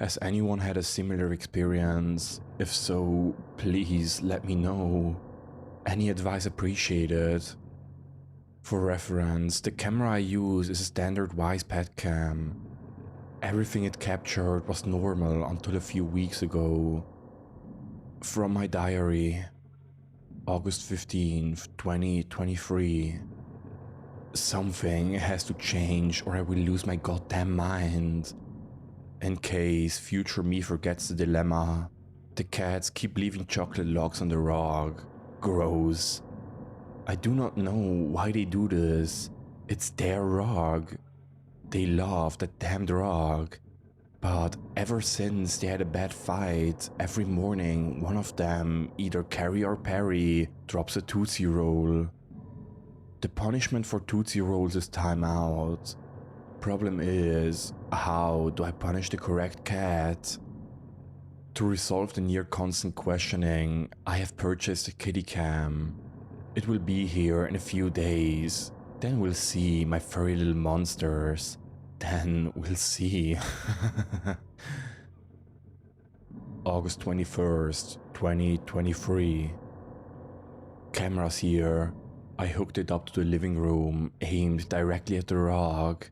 Has anyone had a similar experience? If so, please let me know. Any advice appreciated. For reference, the camera I use is a standard Zeiss petcam. Everything it captured was normal until a few weeks ago. From my diary, August 15th, 2023. Something has to change or I will lose my goddamn mind. In case future me forgets the dilemma, the cats keep leaving chocolate logs on the rug. Gross. I do not know why they do this. It's their rug. They love that damned rug. But ever since they had a bad fight, every morning one of them, either Carrie or Perry, drops a Tootsie Roll. The punishment for Tootsie Rolls is timeout. Problem is, how do I punish the correct cat? To resolve the near constant questioning, I have purchased a kitty cam. It will be here in a few days. Then we'll see my furry little monsters. Then we'll see. August 21st, 2023. Cameras here. I hooked it up to the living room, aimed directly at the rug.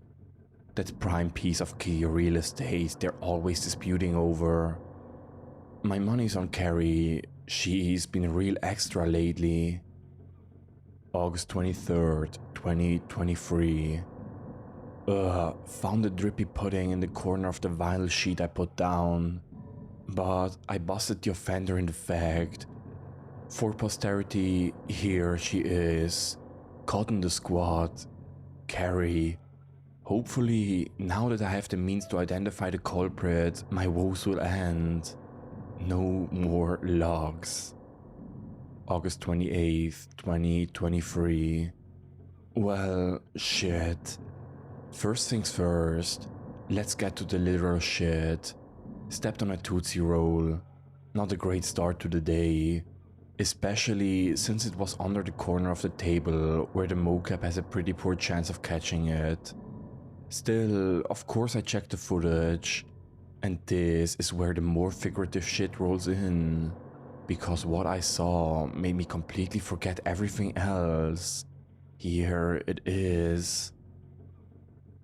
That prime piece of key real estate they're always disputing over. My money's on Carrie. She's been real extra lately. August 23rd, 2023. Found the drippy pudding in the corner of the vinyl sheet I put down. But I busted the offender in the fact. For posterity, here she is. Caught in the squad. Carrie. Hopefully, now that I have the means to identify the culprit, my woes will end. No more logs. August 28th, 2023. Well, shit. First things first, let's get to the literal shit. Stepped on a Tootsie Roll. Not a great start to the day. Especially since it was under the corner of the table where the mocap has a pretty poor chance of catching it. Still, of course I checked the footage. And this is where the more figurative shit rolls in. Because what I saw made me completely forget everything else. Here it is.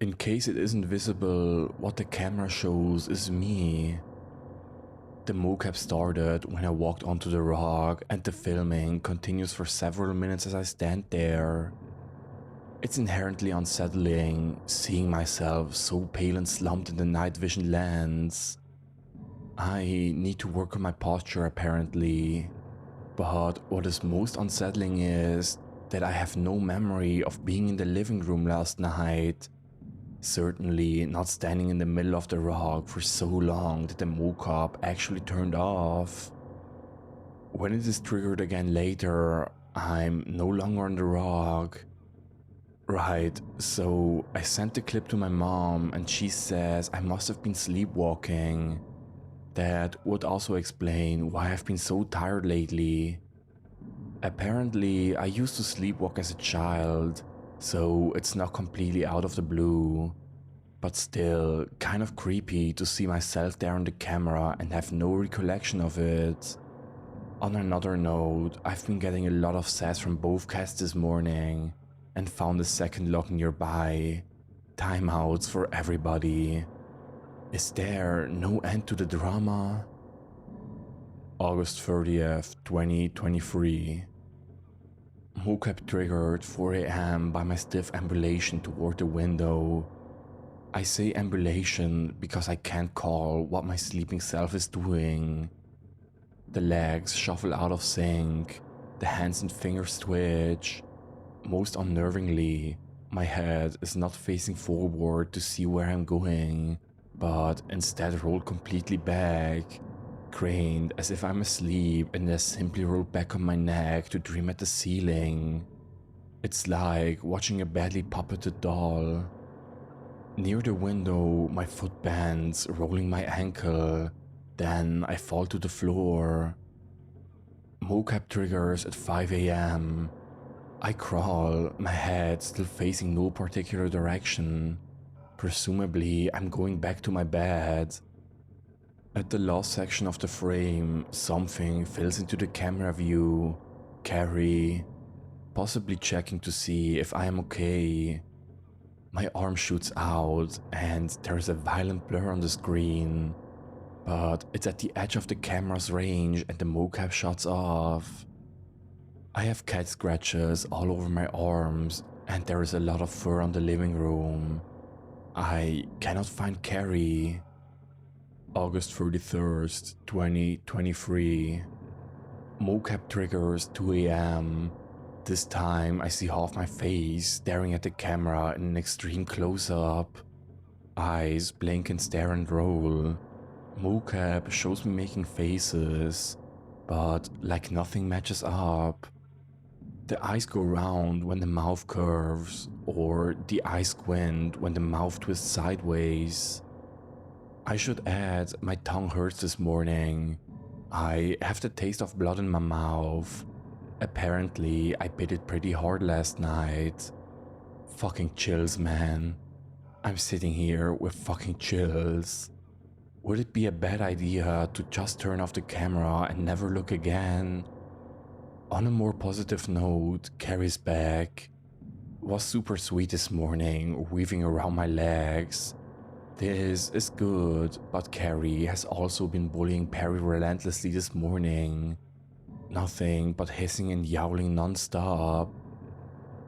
In case it isn't visible, what the camera shows is me. The mocap started when I walked onto the rug and the filming continues for several minutes as I stand there. It's inherently unsettling seeing myself so pale and slumped in the night vision lens. I need to work on my posture apparently, but what is most unsettling is that I have no memory of being in the living room last night. Certainly not standing in the middle of the rug for so long that the mocap actually turned off. When it is triggered again later, I'm no longer on the rug. Right, so I sent the clip to my mom and she says I must have been sleepwalking. That would also explain why I've been so tired lately. Apparently, I used to sleepwalk as a child, so it's not completely out of the blue. But still, kind of creepy to see myself there on the camera and have no recollection of it. On another note, I've been getting a lot of sass from both cats this morning and found a second log nearby. Timeouts for everybody. Is there no end to the drama? August 30th, 2023. Mocap triggered 4 AM by my stiff ambulation toward the window. I say ambulation because I can't call what my sleeping self is doing. The legs shuffle out of sync, the hands and fingers twitch. Most unnervingly, my head is not facing forward to see where I'm going, but instead rolled completely back, craned as if I'm asleep and then simply rolled back on my neck to dream at the ceiling. It's like watching a badly puppeted doll. Near the window, my foot bends, rolling my ankle, then I fall to the floor. Mocap triggers at 5 AM. I crawl, my head still facing no particular direction. Presumably, I'm going back to my bed. At the last section of the frame, something fills into the camera view. Carrie, possibly checking to see if I am okay. My arm shoots out and there is a violent blur on the screen, but it's at the edge of the camera's range and the mocap shuts off. I have cat scratches all over my arms and there is a lot of fur on the living room. I cannot find Carrie. August 31st, 2023. Mocap triggers 2 a.m. This time I see half my face staring at the camera in an extreme close-up. Eyes blink and stare and roll. Mocap shows me making faces, but like nothing matches up. The eyes go round when the mouth curves, or the eyes squint when the mouth twists sideways. I should add, my tongue hurts this morning. I have the taste of blood in my mouth. Apparently, I bit it pretty hard last night. Fucking chills, man. I'm sitting here with fucking chills. Would it be a bad idea to just turn off the camera and never look again? On a more positive note, Carrie's back. Was super sweet this morning, weaving around my legs. This is good, but Carrie has also been bullying Perry relentlessly this morning. Nothing but hissing and yowling non-stop.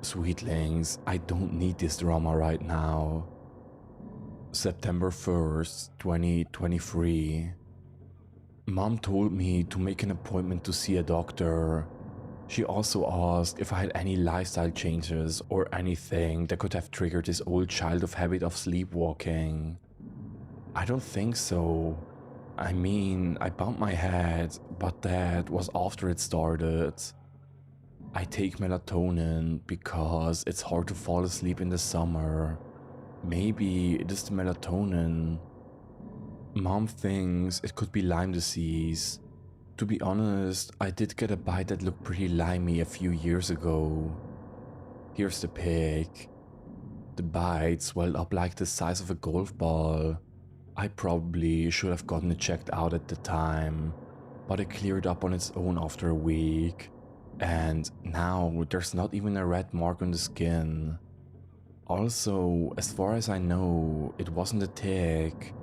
Sweetlings, I don't need this drama right now. September 1st, 2023. Mom told me to make an appointment to see a doctor. She also asked if I had any lifestyle changes or anything that could have triggered this old childhood habit of sleepwalking. I don't think so. I mean, I bumped my head, but that was after it started. I take melatonin because it's hard to fall asleep in the summer. Maybe it is the melatonin. Mom thinks it could be Lyme disease. To be honest, I did get a bite that looked pretty limey a few years ago. Here's the pic. The bite swelled up like the size of a golf ball. I probably should have gotten it checked out at the time, but it cleared up on its own after a week. And now there's not even a red mark on the skin. Also, as far as I know, it wasn't a tick.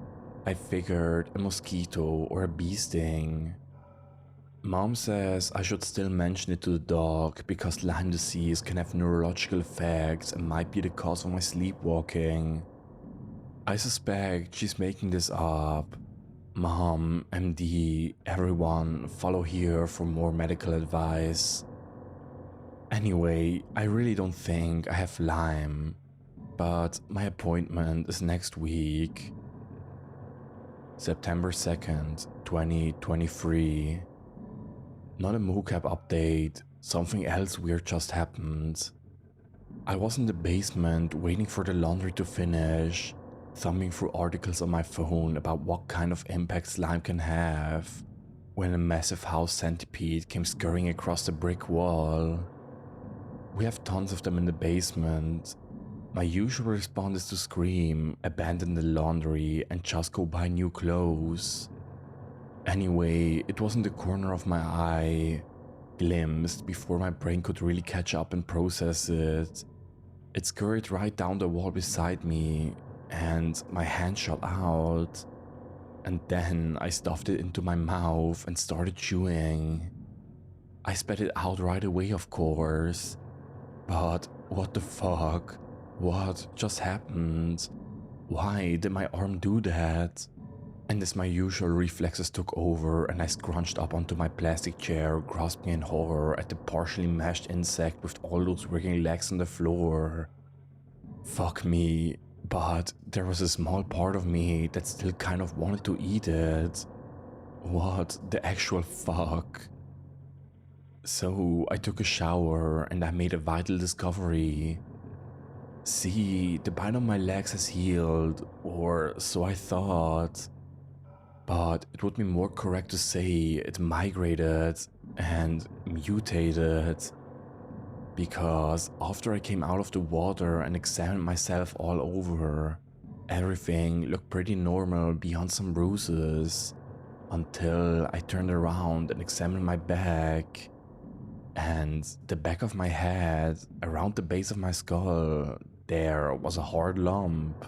I figured a mosquito or a bee sting. Mom says I should still mention it to the dog because Lyme disease can have neurological effects and might be the cause of my sleepwalking. I suspect she's making this up. Mom, MD, everyone, follow here for more medical advice. Anyway, I really don't think I have Lyme, but my appointment is next week. September 2nd, 2023. Not a mocap update, something else weird just happened. I was in the basement waiting for the laundry to finish, thumbing through articles on my phone about what kind of impact slime can have, when a massive house centipede came scurrying across the brick wall. We have tons of them in the basement. My usual response is to scream, abandon the laundry, and just go buy new clothes. Anyway, it was in the corner of my eye, glimpsed before my brain could really catch up and process it. It scurried right down the wall beside me, and my hand shot out. And then I stuffed it into my mouth and started chewing. I spat it out right away, of course. But what the fuck? What just happened? Why did my arm do that? And as my usual reflexes took over and I scrunched up onto my plastic chair, grasping in horror at the partially mashed insect with all those wriggling legs on the floor. Fuck me, but there was a small part of me that still kind of wanted to eat it. What the actual fuck? So I took a shower and I made a vital discovery. See, the bite on my legs has healed, or so I thought. But it would be more correct to say it migrated and mutated. Because after I came out of the water and examined myself all over, everything looked pretty normal beyond some bruises. until I turned around and examined my back. And the back of my head, around the base of my skull, there was a hard lump.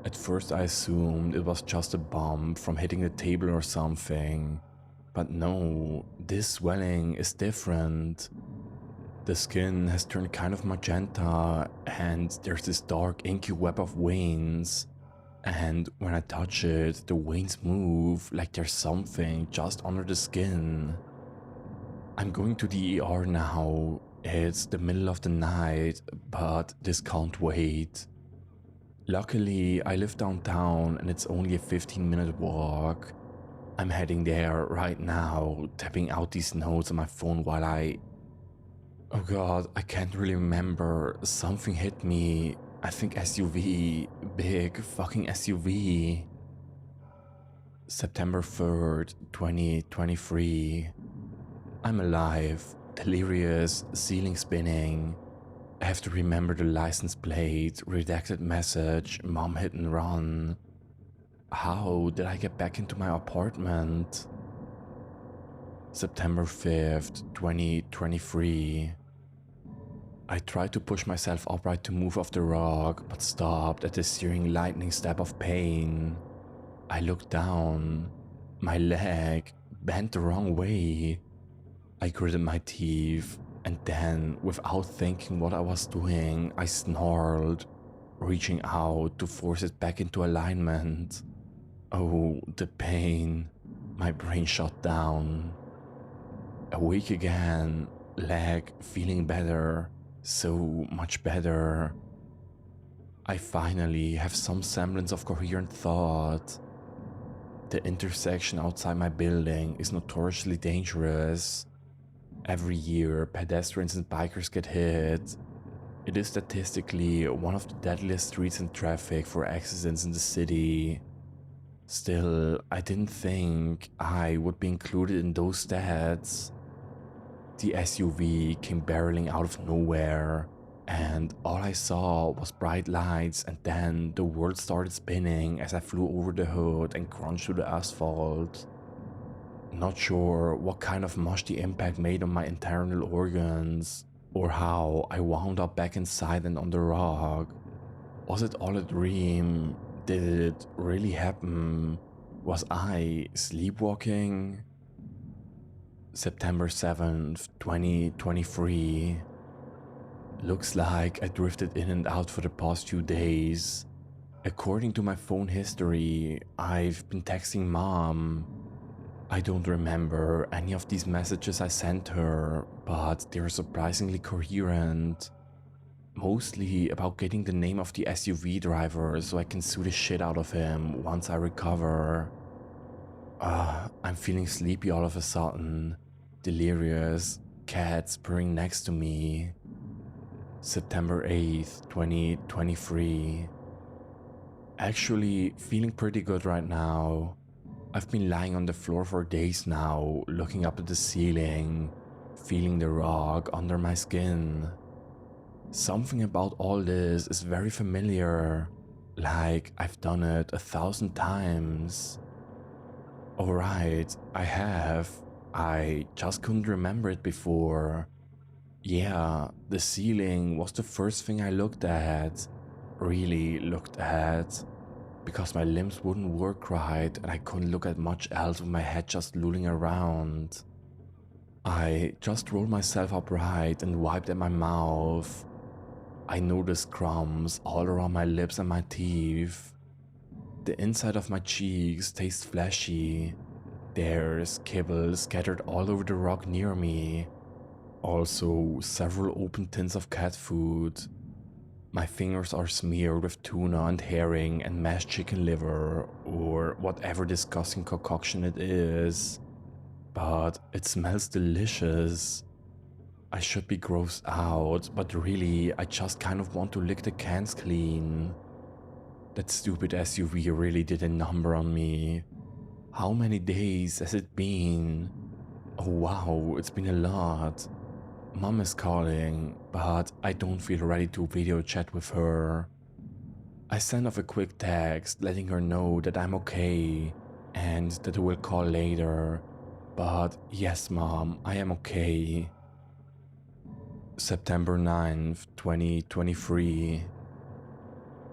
At first I assumed it was just a bump from hitting the table or something, but no, this swelling is different. The skin has turned kind of magenta and there's this dark inky web of veins, and when I touch it, the veins move like there's something just under the skin. I'm going to the ER now. It's the middle of the night, but this can't wait. Luckily, I live downtown and it's only a 15-minute walk. I'm heading there right now, tapping out these notes on my phone while Oh god, I can't really remember. Something hit me. I think SUV. Big fucking SUV. September 3rd, 2023. I'm alive, delirious, ceiling spinning. I have to remember the license plate, redacted message, mom hit and run. How did I get back into my apartment? September 5th, 2023. I tried to push myself upright to move off the rug, but stopped at the searing lightning stab of pain. I looked down. My leg bent the wrong way. I gritted my teeth, and then, without thinking what I was doing, I snarled, reaching out to force it back into alignment. Oh, the pain. My brain shut down. Awake again, leg feeling better, so much better. I finally have some semblance of coherent thought. The intersection outside my building is notoriously dangerous. Every year, pedestrians and bikers get hit. It is statistically one of the deadliest streets in traffic for accidents in the city. Still, I didn't think I would be included in those stats. The SUV came barreling out of nowhere, and all I saw was bright lights, and then the world started spinning as I flew over the hood and crunched to the asphalt. Not sure what kind of mush the impact made on my internal organs, or how I wound up back inside and on the rug. Was it all a dream? Did it really happen? Was I sleepwalking? September 7th, 2023. Looks like I drifted in and out for the past few days. According to my phone history, I've been texting mom. I don't remember any of these messages I sent her, but they're surprisingly coherent. Mostly about getting the name of the SUV driver so I can sue the shit out of him once I recover. I'm feeling sleepy all of a sudden. Delirious, cat purring next to me. September 8th, 2023. Actually, feeling pretty good right now. I've been lying on the floor for days now, looking up at the ceiling, feeling the rug under my skin. Something about all this is very familiar, like I've done it 1,000 times. Alright, I have. I just couldn't remember it before. Yeah, the ceiling was the first thing I looked at. Really looked at. Because my limbs wouldn't work right and I couldn't look at much else with my head just lolling around. I just rolled myself upright and wiped at my mouth. I noticed crumbs all around my lips and my teeth. The inside of my cheeks tastes fleshy. There's kibble scattered all over the rug near me. Also, several open tins of cat food. My fingers are smeared with tuna and herring and mashed chicken liver, or whatever disgusting concoction it is. But it smells delicious. I should be grossed out, but really, I just kind of want to lick the cans clean. That stupid SUV really did a number on me. How many days has it been? Oh wow, it's been a lot. Mom is calling, but I don't feel ready to video chat with her. I send off a quick text letting her know that I'm okay and that I will call later. But yes, Mom, I am okay. September 9th, 2023.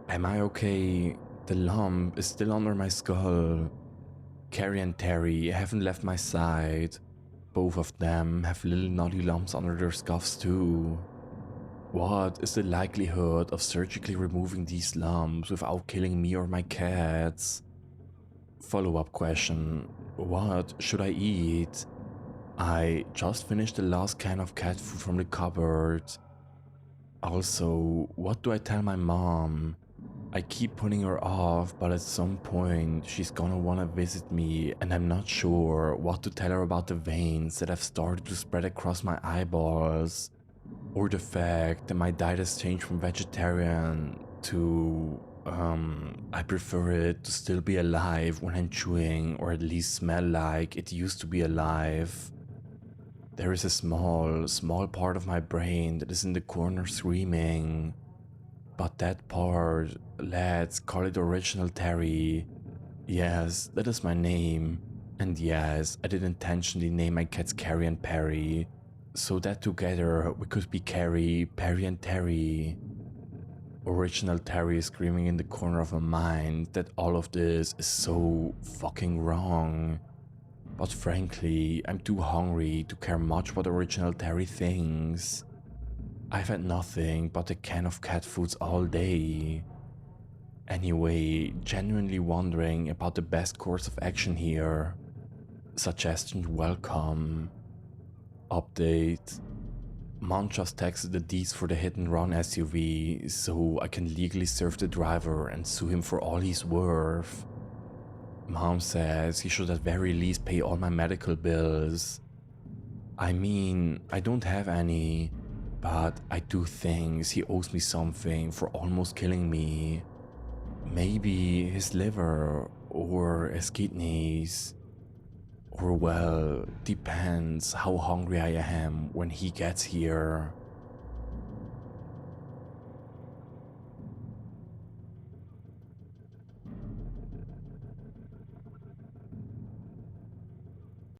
Am I okay? The lump is still under my skull. Carrie and Terry haven't left my side. Both of them have little naughty lumps under their scuffs too. What is the likelihood of surgically removing these lumps without killing me or my cats? Follow-up question. What should I eat? I just finished the last can of cat food from the cupboard. Also, what do I tell my mom? I keep putting her off, but at some point she's gonna wanna visit me and I'm not sure what to tell her about the veins that have started to spread across my eyeballs. Or the fact that my diet has changed from vegetarian to, I prefer it to still be alive when I'm chewing, or at least smell like it used to be alive. There is a small part of my brain that is in the corner screaming. But that part, let's call it original Terry. Yes, that is my name. And yes, I did intentionally name my cats Carrie and Perry, so that together we could be Carrie, Perry and Terry. Original Terry is screaming in the corner of my mind that all of this is so fucking wrong. But frankly, I'm too hungry to care much what original Terry thinks. I've had nothing but a can of cat foods all day. Anyway, genuinely wondering about the best course of action here. Suggestions welcome. Update. Mom just texted the deeds for the hit and run SUV, so I can legally serve the driver and sue him for all he's worth. Mom says he should at very least pay all my medical bills. I mean, I don't have any, but I do think he owes me something for almost killing me. Maybe his liver or his kidneys. Or well, depends how hungry I am when he gets here.